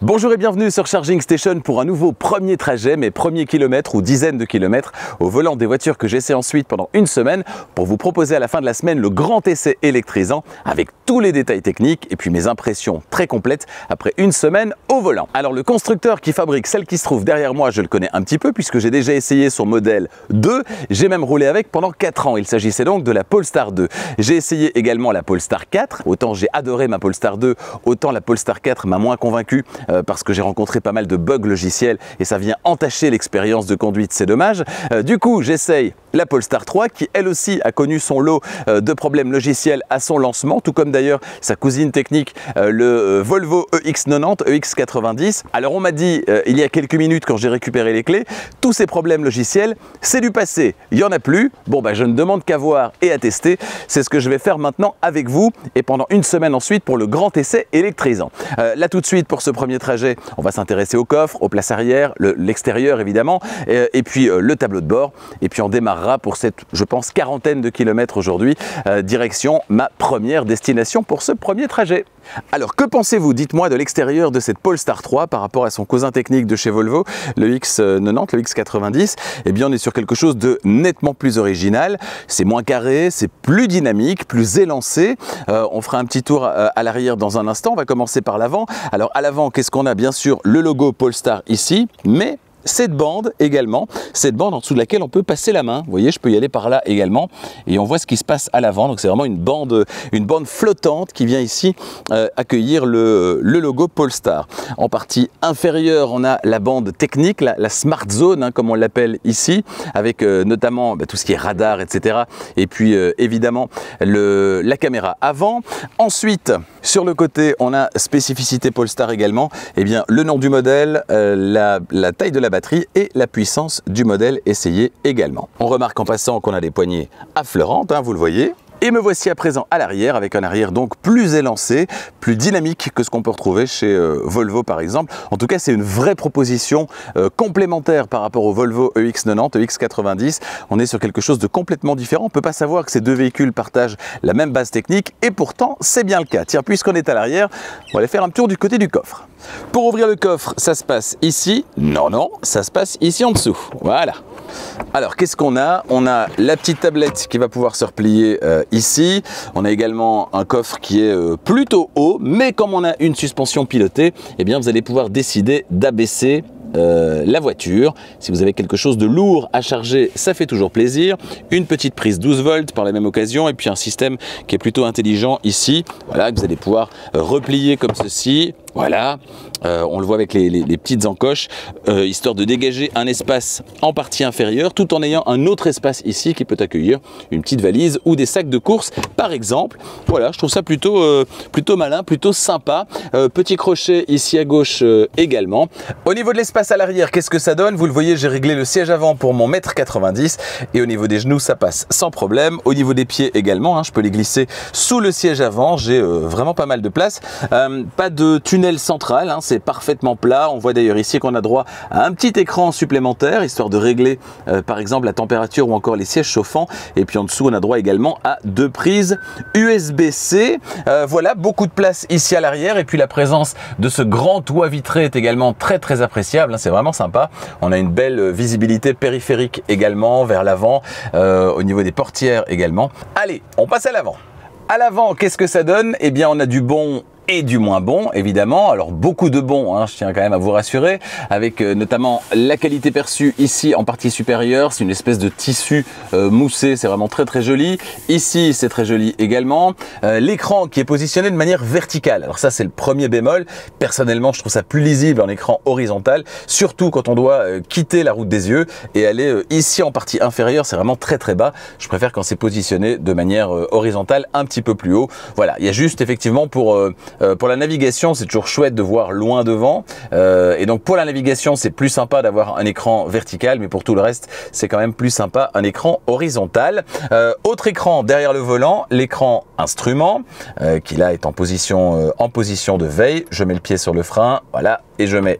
Bonjour et bienvenue sur Charging Station pour un nouveau premier trajet, mes premiers kilomètres ou dizaines de kilomètres au volant des voitures que j'essaie ensuite pendant une semaine pour vous proposer à la fin de la semaine le grand essai électrisant avec tous les détails techniques et puis mes impressions très complètes après une semaine au volant. Alors le constructeur qui fabrique celle qui se trouve derrière moi, je le connais un petit peu puisque j'ai déjà essayé son modèle 2, j'ai même roulé avec pendant 4 ans. Il s'agissait donc de la Polestar 2. J'ai essayé également la Polestar 4, autant j'ai adoré ma Polestar 2, autant la Polestar 4 m'a moins convaincu parce que j'ai rencontré pas mal de bugs logiciels et ça vient entacher l'expérience de conduite, c'est dommage. Du coup, j'essaye la Polestar 3 qui elle aussi a connu son lot de problèmes logiciels à son lancement, tout comme d'ailleurs sa cousine technique, le Volvo EX90, EX90. Alors on m'a dit il y a quelques minutes quand j'ai récupéré les clés, tous ces problèmes logiciels, c'est du passé, il n'y en a plus. Bon bah je ne demande qu'à voir et à tester, c'est ce que je vais faire maintenant avec vous et pendant une semaine ensuite pour le grand essai électrisant. Là tout de suite pour ce premier trajet, on va s'intéresser au coffre, aux places arrière, l'extérieur évidemment, et puis le tableau de bord, et puis on démarrera pour cette, je pense, quarantaine de kilomètres aujourd'hui, direction ma première destination pour ce premier trajet. Alors que pensez-vous, dites-moi, de l'extérieur de cette Polestar 3 par rapport à son cousin technique de chez Volvo, le X90, le X90? Eh bien on est sur quelque chose de nettement plus original, c'est moins carré, c'est plus dynamique, plus élancé. On fera un petit tour à l'arrière dans un instant, on va commencer par l'avant. Alors à l'avant, qu'est-ce qu'on a? Bien sûr le logo Polestar ici, mais cette bande également, cette bande en dessous de laquelle on peut passer la main. Vous voyez, je peux y aller par là également et on voit ce qui se passe à l'avant. Donc c'est vraiment une bande flottante qui vient ici accueillir le logo Polestar. En partie inférieure, on a la bande technique, la Smart Zone, hein, comme on l'appelle ici, avec notamment tout ce qui est radar, etc. Et puis évidemment la caméra avant. Ensuite, sur le côté, on a spécificité Polestar également. Eh bien, le nom du modèle, la taille de la batterie et la puissance du modèle essayé également. On remarque en passant qu'on a des poignées affleurantes, hein, vous le voyez. Et me voici à présent à l'arrière, avec un arrière donc plus élancé, plus dynamique que ce qu'on peut retrouver chez Volvo par exemple. En tout cas, c'est une vraie proposition complémentaire par rapport au Volvo EX90, EX90. On est sur quelque chose de complètement différent. On ne peut pas savoir que ces deux véhicules partagent la même base technique et pourtant, c'est bien le cas. Tiens, puisqu'on est à l'arrière, on va aller faire un tour du côté du coffre. Pour ouvrir le coffre, ça se passe ici. Non, ça se passe ici en dessous. Voilà. Alors, qu'est-ce qu'on a? On a la petite tablette qui va pouvoir se replier ici. On a également un coffre qui est plutôt haut, mais comme on a une suspension pilotée, eh bien, vous allez pouvoir décider d'abaisser la voiture. Si vous avez quelque chose de lourd à charger, ça fait toujours plaisir. Une petite prise 12 volts par la même occasion et puis un système qui est plutôt intelligent ici. Voilà, que vous allez pouvoir replier comme ceci. Voilà, on le voit avec les petites encoches, histoire de dégager un espace en partie inférieure tout en ayant un autre espace ici qui peut accueillir une petite valise ou des sacs de course par exemple. Voilà, je trouve ça plutôt malin, plutôt sympa. Petit crochet ici à gauche également. Au niveau de l'espace à l'arrière, qu'est-ce que ça donne? Vous le voyez, j'ai réglé le siège avant pour mon 1,90 m et au niveau des genoux, ça passe sans problème. Au niveau des pieds également, hein, je peux les glisser sous le siège avant, j'ai vraiment pas mal de place. Pas de tunnel central, hein, c'est parfaitement plat. On voit d'ailleurs ici qu'on a droit à un petit écran supplémentaire, histoire de régler par exemple la température ou encore les sièges chauffants. Et puis en dessous, on a droit également à 2 prises USB-C. Voilà, beaucoup de place ici à l'arrière. Et puis la présence de ce grand toit vitré est également très appréciable. Hein, c'est vraiment sympa. On a une belle visibilité périphérique également vers l'avant, au niveau des portières également. Allez, on passe à l'avant. À l'avant, qu'est-ce que ça donne? Eh bien, on a du bon et du moins bon évidemment. Alors beaucoup de bon, hein, je tiens quand même à vous rassurer, avec notamment la qualité perçue ici en partie supérieure, c'est une espèce de tissu moussé, c'est vraiment très joli. Ici c'est très joli également. L'écran qui est positionné de manière verticale, alors ça c'est le premier bémol. Personnellement je trouve ça plus lisible en écran horizontal, surtout quand on doit quitter la route des yeux et aller ici en partie inférieure, c'est vraiment très bas. Je préfère quand c'est positionné de manière horizontale un petit peu plus haut. Voilà, il y a juste effectivement pour la navigation, c'est toujours chouette de voir loin devant. Et donc pour la navigation, c'est plus sympa d'avoir un écran vertical, mais pour tout le reste, c'est quand même plus sympa un écran horizontal. Autre écran derrière le volant, l'écran instrument qui là est en position de veille. Je mets le pied sur le frein, voilà, et je mets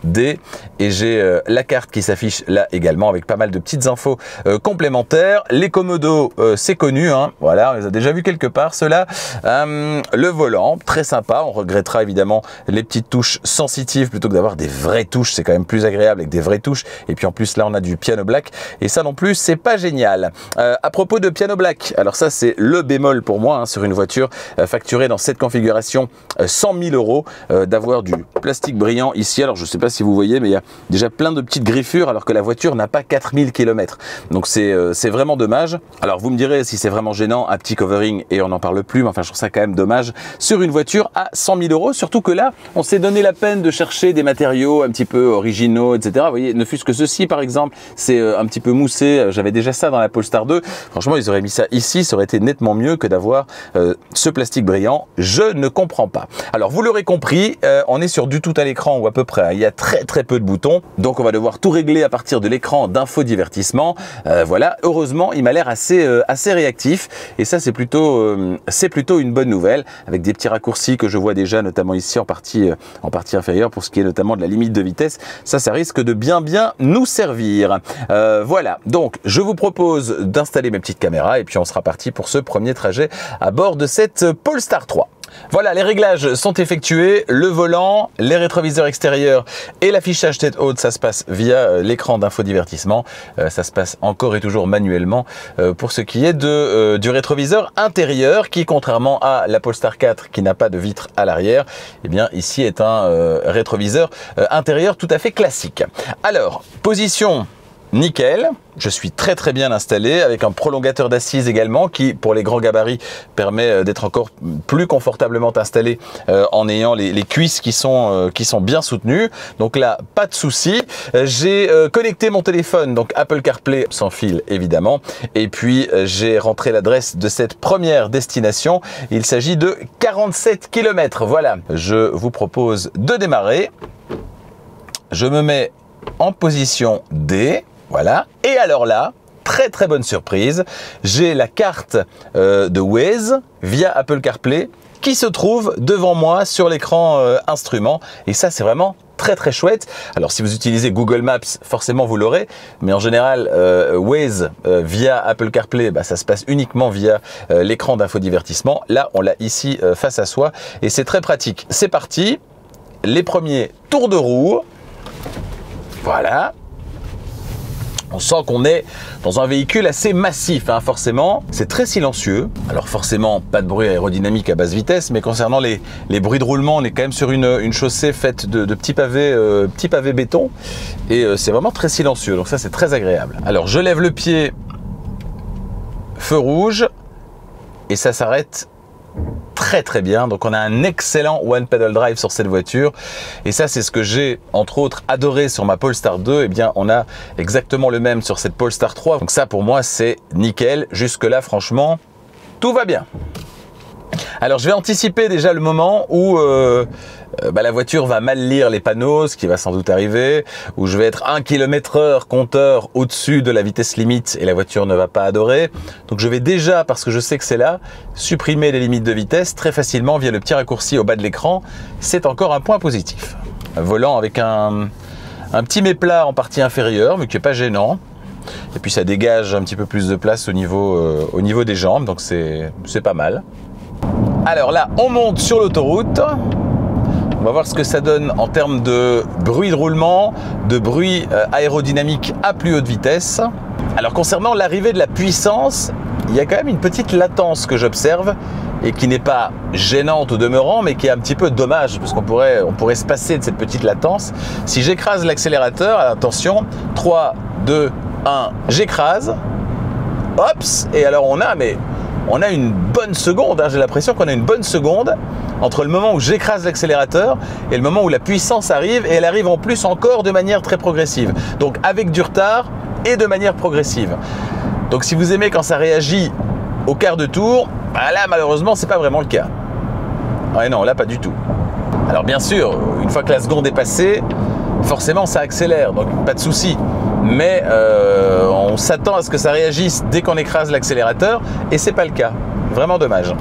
D, et j'ai la carte qui s'affiche là également avec pas mal de petites infos complémentaires. Les commodos, c'est connu, hein, voilà, on les a déjà vus quelque part ceux-là. Le volant, très sympa, on regrettera évidemment les petites touches sensitives plutôt que d'avoir des vraies touches, c'est quand même plus agréable avec des vraies touches. Et puis en plus là on a du piano black et ça non plus c'est pas génial. À propos de piano black, alors ça c'est le bémol pour moi, hein, sur une voiture facturée dans cette configuration 100 000 €, d'avoir du plastique brillant ici. Alors je sais pas si vous voyez, mais il y a déjà plein de petites griffures alors que la voiture n'a pas 4000 km. Donc c'est vraiment dommage. Alors vous me direz si c'est vraiment gênant, un petit covering et on n'en parle plus, mais enfin je trouve ça quand même dommage sur une voiture à 100 000 €, surtout que là on s'est donné la peine de chercher des matériaux un petit peu originaux, etc. Vous voyez, ne fût-ce que ceci par exemple, c'est un petit peu moussé, j'avais déjà ça dans la Polestar 2, franchement ils auraient mis ça ici, ça aurait été nettement mieux que d'avoir ce plastique brillant, je ne comprends pas. Alors vous l'aurez compris, on est sur du tout à l'écran ou à peu près, hein. Il y a très peu de boutons, donc on va devoir tout régler à partir de l'écran d'infodivertissement. Voilà, heureusement il m'a l'air assez réactif et ça c'est plutôt une bonne nouvelle, avec des petits raccourcis que je vois déjà notamment ici en partie inférieure pour ce qui est notamment de la limite de vitesse. Ça risque de bien nous servir. Voilà, donc je vous propose d'installer mes petites caméras et puis on sera parti pour ce premier trajet à bord de cette Polestar 3. Voilà, les réglages sont effectués, le volant, les rétroviseurs extérieurs et l'affichage tête haute, ça se passe via l'écran d'infodivertissement, ça se passe encore et toujours manuellement pour ce qui est du rétroviseur intérieur qui, contrairement à la Polestar 4 qui n'a pas de vitre à l'arrière, eh bien ici est un rétroviseur intérieur tout à fait classique. Alors, position nickel, je suis très bien installé avec un prolongateur d'assises également qui pour les grands gabarits permet d'être encore plus confortablement installé en ayant les cuisses qui sont bien soutenues. Donc là pas de souci. J'ai connecté mon téléphone, donc Apple CarPlay sans fil évidemment, et puis j'ai rentré l'adresse de cette première destination. Il s'agit de 47 km. Voilà, je vous propose de démarrer. Je me mets en position D. Voilà, et alors là, très bonne surprise, j'ai la carte de Waze via Apple CarPlay qui se trouve devant moi sur l'écran instrument, et ça c'est vraiment très chouette. Alors si vous utilisez Google Maps, forcément vous l'aurez, mais en général Waze via Apple CarPlay, ça se passe uniquement via l'écran d'infodivertissement. Là on l'a ici face à soi et c'est très pratique. C'est parti, les premiers tours de roue, voilà. On sent qu'on est dans un véhicule assez massif, hein, forcément. C'est très silencieux. Alors forcément, pas de bruit aérodynamique à basse vitesse, mais concernant les bruits de roulement, on est quand même sur une chaussée faite de petits pavés béton. Et c'est vraiment très silencieux, donc ça c'est très agréable. Alors je lève le pied, feu rouge, et ça s'arrête très bien. Donc on a un excellent one pedal drive sur cette voiture et ça c'est ce que j'ai entre autres adoré sur ma Polestar 2. Et bien on a exactement le même sur cette Polestar 3, donc ça pour moi c'est nickel. Jusque là franchement tout va bien. Alors je vais anticiper déjà le moment où la voiture va mal lire les panneaux, ce qui va sans doute arriver, où je vais être 1 km/h compteur au-dessus de la vitesse limite et la voiture ne va pas adorer. Donc je vais déjà, parce que je sais que c'est là, supprimer les limites de vitesse très facilement via le petit raccourci au bas de l'écran. C'est encore un point positif. Un volant avec un petit méplat en partie inférieure, mais qui n'est pas gênant. Et puis ça dégage un petit peu plus de place au niveau des jambes, donc c'est pas mal. Alors là, on monte sur l'autoroute. On va voir ce que ça donne en termes de bruit de roulement, de bruit aérodynamique à plus haute vitesse. Alors concernant l'arrivée de la puissance, il y a quand même une petite latence que j'observe et qui n'est pas gênante au demeurant, mais qui est un petit peu dommage parce qu'on pourrait se passer de cette petite latence. Si j'écrase l'accélérateur, attention, 3, 2, 1, j'écrase. Hops, et alors on a une bonne seconde, hein, j'ai l'impression qu'on a une bonne seconde entre le moment où j'écrase l'accélérateur et le moment où la puissance arrive, et elle arrive en plus encore de manière très progressive. Donc avec du retard et de manière progressive. Donc si vous aimez quand ça réagit au quart de tour, là malheureusement c'est pas vraiment le cas. Ouais non, là pas du tout. Alors bien sûr, une fois que la seconde est passée, forcément ça accélère, donc pas de souci. Mais on s'attend à ce que ça réagisse dès qu'on écrase l'accélérateur et c'est pas le cas. Vraiment dommage.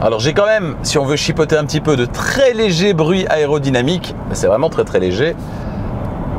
Alors j'ai quand même, si on veut chipoter un petit peu, de très légers bruits aérodynamiques. C'est vraiment très très léger.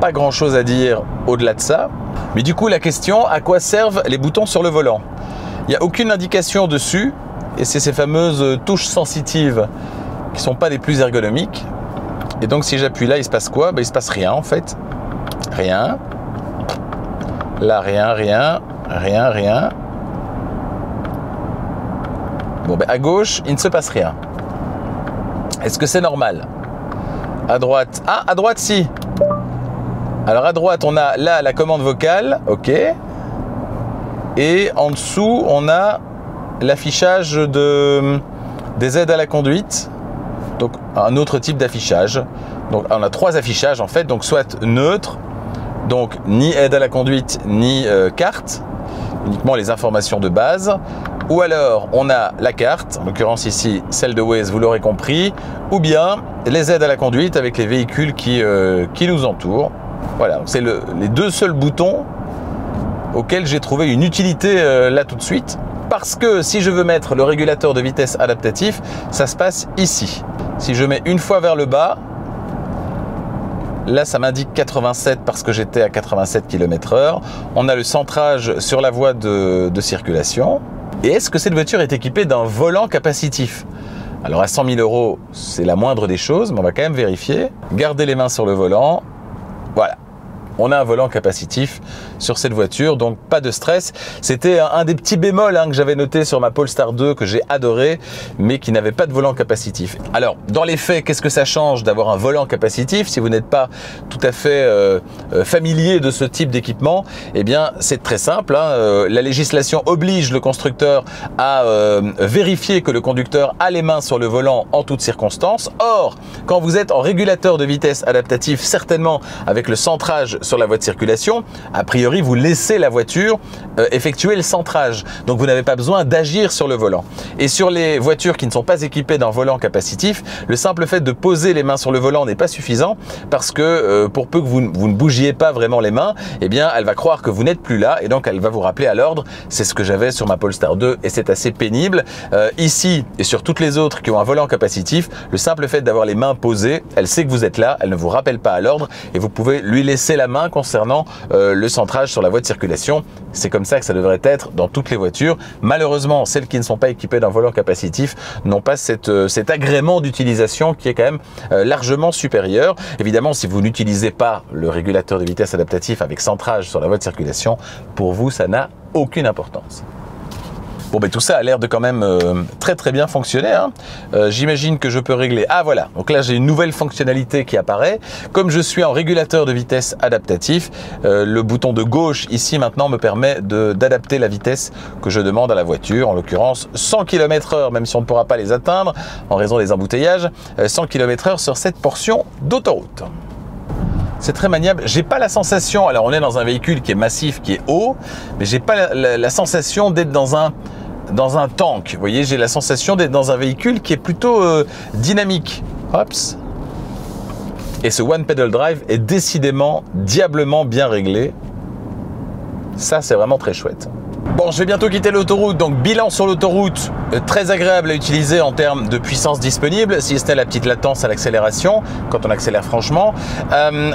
Pas grand chose à dire au-delà de ça. Mais du coup la question, à quoi servent les boutons sur le volant? Il n'y a aucune indication dessus. Et c'est ces fameuses touches sensitives qui ne sont pas les plus ergonomiques. Et donc si j'appuie là, il se passe quoi? Il se passe rien en fait. Rien. Là, rien, rien, rien, rien. Bon, à gauche, il ne se passe rien. Est-ce que c'est normal? À droite, ah, à droite, si. Alors à droite, on a là la commande vocale, ok. Et en dessous, on a l'affichage des aides à la conduite. Donc un autre type d'affichage. Donc on a 3 affichages en fait, donc soit neutre, donc ni aide à la conduite ni carte, uniquement les informations de base. Ou alors on a la carte, en l'occurrence ici celle de Waze, vous l'aurez compris, ou bien les aides à la conduite avec les véhicules qui nous entourent. Voilà, c'est les 2 seuls boutons auxquels j'ai trouvé une utilité là tout de suite. Parce que si je veux mettre le régulateur de vitesse adaptatif, ça se passe ici. Si je mets une fois vers le bas, là ça m'indique 87 parce que j'étais à 87 km/h. On a le centrage sur la voie de circulation. Et est-ce que cette voiture est équipée d'un volant capacitif? Alors à 100 000 €, c'est la moindre des choses, mais on va quand même vérifier. Gardez les mains sur le volant. Voilà. On a un volant capacitif sur cette voiture, donc pas de stress. C'était un des petits bémols que j'avais noté sur ma Polestar 2 que j'ai adoré, mais qui n'avait pas de volant capacitif. Alors, dans les faits, qu'est-ce que ça change d'avoir un volant capacitif si vous n'êtes pas tout à fait familier de ce type d'équipement? Eh bien, c'est très simple. La législation oblige le constructeur à vérifier que le conducteur a les mains sur le volant en toutes circonstances. Or, quand vous êtes en régulateur de vitesse adaptatif, certainement avec le centrage sur la voie de circulation, a priori vous laissez la voiture effectuer le centrage, donc vous n'avez pas besoin d'agir sur le volant. Et sur les voitures qui ne sont pas équipées d'un volant capacitif, le simple fait de poser les mains sur le volant n'est pas suffisant, parce que pour peu que vous ne bougiez pas vraiment les mains, eh bien elle va croire que vous n'êtes plus là, et donc elle va vous rappeler à l'ordre. C'est ce que j'avais sur ma Polestar 2 et c'est assez pénible. Ici et sur toutes les autres qui ont un volant capacitif, le simple fait d'avoir les mains posées, elle sait que vous êtes là, elle ne vous rappelle pas à l'ordre, et vous pouvez lui laisser la main concernant le centrage sur la voie de circulation. C'est comme ça que ça devrait être dans toutes les voitures. Malheureusement, celles qui ne sont pas équipées d'un volant capacitif n'ont pas cet agrément d'utilisation qui est quand même largement supérieur. Évidemment, si vous n'utilisez pas le régulateur de vitesse adaptatif avec centrage sur la voie de circulation, pour vous, ça n'a aucune importance. Bon, tout ça a l'air de quand même très très bien fonctionner. J'imagine que je peux régler. Ah voilà, donc là j'ai une nouvelle fonctionnalité qui apparaît. Comme je suis en régulateur de vitesse adaptatif, le bouton de gauche ici maintenant me permet d'adapter la vitesse que je demande à la voiture. En l'occurrence 100 km/h, même si on ne pourra pas les atteindre en raison des embouteillages, 100 km/h sur cette portion d'autoroute. C'est très maniable. J'ai pas la sensation, alors on est dans un véhicule qui est massif, qui est haut, mais j'ai pas la sensation d'être dans un tank. Vous voyez, j'ai la sensation d'être dans un véhicule qui est plutôt dynamique. Hops. Et ce One Pedal Drive est décidément diablement bien réglé. Ça, c'est vraiment très chouette. Bon, je vais bientôt quitter l'autoroute, donc bilan sur l'autoroute, très agréable à utiliser en termes de puissance disponible, si ce n'est la petite latence à l'accélération, quand on accélère franchement.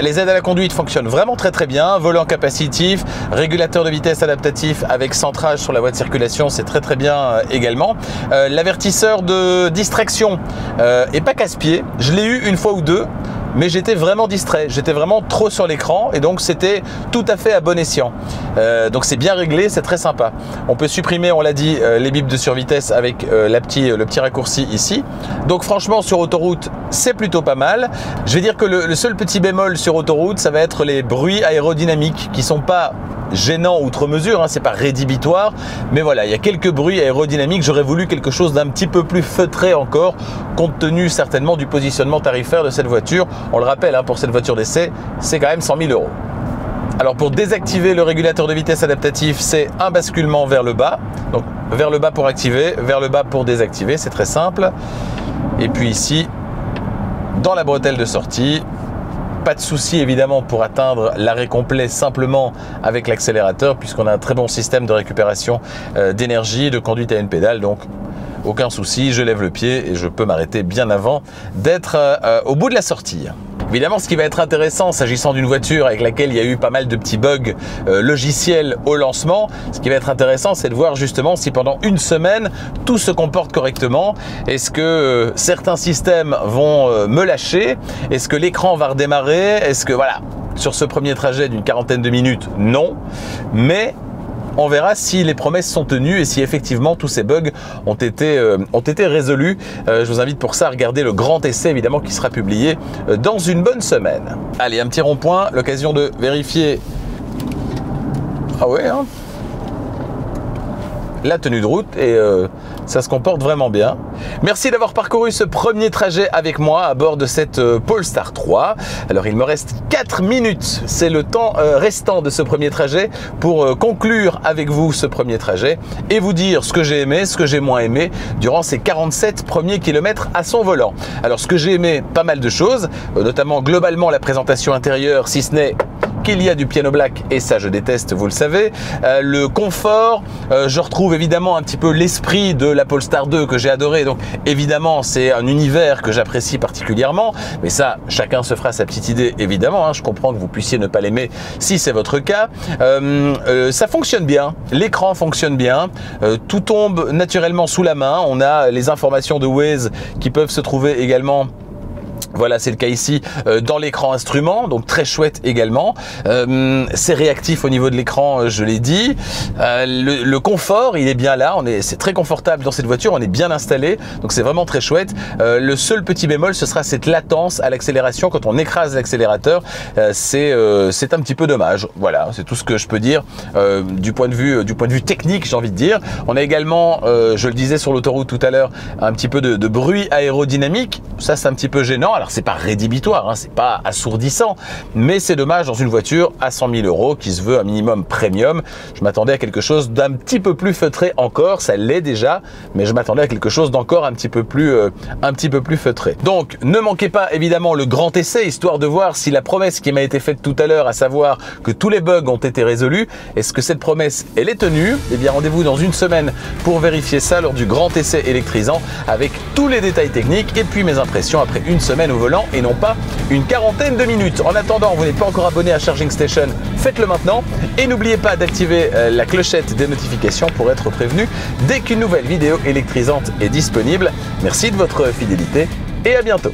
Les aides à la conduite fonctionnent vraiment très très bien, volant capacitif, régulateur de vitesse adaptatif avec centrage sur la voie de circulation, c'est très très bien également. L'avertisseur de distraction est pas casse-pied, je l'ai eu une fois ou deux, mais j'étais vraiment distrait, j'étais vraiment trop sur l'écran et donc c'était tout à fait à bon escient. Donc c'est bien réglé, c'est très sympa. On peut supprimer, on l'a dit, les bips de survitesse avec le petit raccourci ici. Donc franchement sur autoroute, c'est plutôt pas mal. Je vais dire que le seul petit bémol sur autoroute, ça va être les bruits aérodynamiques qui sont pas gênants outre mesure, c'est pas rédhibitoire, mais voilà, il y a quelques bruits aérodynamiques. J'aurais voulu quelque chose d'un petit peu plus feutré encore, compte tenu certainement du positionnement tarifaire de cette voiture. On le rappelle, pour cette voiture d'essai, c'est quand même 100 000 €. Alors pour désactiver le régulateur de vitesse adaptatif, c'est un basculement vers le bas. Donc vers le bas pour activer, vers le bas pour désactiver, c'est très simple. Et puis ici, dans la bretelle de sortie, pas de souci évidemment pour atteindre l'arrêt complet simplement avec l'accélérateur, puisqu'on a un très bon système de récupération d'énergie, de conduite à une pédale. Donc aucun souci, je lève le pied et je peux m'arrêter bien avant d'être au bout de la sortie. Évidemment, ce qui va être intéressant s'agissant d'une voiture avec laquelle il y a eu pas mal de petits bugs logiciels au lancement, ce qui va être intéressant, c'est de voir justement si pendant une semaine, tout se comporte correctement. Est-ce que certains systèmes vont me lâcher? Est-ce que l'écran va redémarrer? Est-ce que voilà, sur ce premier trajet d'une quarantaine de minutes, non. Mais on verra si les promesses sont tenues et si effectivement tous ces bugs ont été résolus. Je vous invite pour ça à regarder le grand essai évidemment qui sera publié dans une bonne semaine. Allez, un petit rond-point, l'occasion de vérifier la tenue de route et ça se comporte vraiment bien. Merci d'avoir parcouru ce premier trajet avec moi à bord de cette Polestar 3. Alors il me reste 4 minutes, c'est le temps restant de ce premier trajet pour conclure avec vous ce premier trajet et vous dire ce que j'ai aimé, ce que j'ai moins aimé durant ces 47 premiers kilomètres à son volant. Alors ce que j'ai aimé, pas mal de choses, notamment globalement la présentation intérieure, si ce n'est qu'il y a du piano black et ça je déteste, vous le savez. Le confort, je retrouve évidemment un petit peu l'esprit de la Polestar 2 que j'ai adoré, donc évidemment c'est un univers que j'apprécie particulièrement, mais ça chacun se fera sa petite idée évidemment, hein. Je comprends que vous puissiez ne pas l'aimer si c'est votre cas. Ça fonctionne bien, l'écran fonctionne bien, tout tombe naturellement sous la main, on a les informations de Waze qui peuvent se trouver également. Voilà, c'est le cas ici dans l'écran instrument, donc très chouette également. C'est réactif au niveau de l'écran, je l'ai dit. Le confort, il est bien là. C'est très confortable dans cette voiture, on est bien installé, donc c'est vraiment très chouette. Le seul petit bémol, ce sera cette latence à l'accélération quand on écrase l'accélérateur. C'est un petit peu dommage. Voilà, c'est tout ce que je peux dire du point de vue technique, j'ai envie de dire. On a également, je le disais sur l'autoroute tout à l'heure, un petit peu de bruit aérodynamique. Ça, c'est un petit peu gênant. Alors c'est pas rédhibitoire, hein, c'est pas assourdissant, mais c'est dommage dans une voiture à 100 000 € qui se veut un minimum premium. Je m'attendais à quelque chose d'un petit peu plus feutré encore, ça l'est déjà, mais je m'attendais à quelque chose d'encore un petit peu plus feutré. Donc ne manquez pas évidemment le grand essai, histoire de voir si la promesse qui m'a été faite tout à l'heure, à savoir que tous les bugs ont été résolus, est-ce que cette promesse elle est tenue? Eh bien rendez-vous dans une semaine pour vérifier ça lors du grand essai électrisant avec tous les détails techniques et puis mes impressions après une semaine au volant et non pas une quarantaine de minutes. En attendant, vous n'êtes pas encore abonné à Charging Station, faites-le maintenant et n'oubliez pas d'activer la clochette des notifications pour être prévenu dès qu'une nouvelle vidéo électrisante est disponible. Merci de votre fidélité et à bientôt.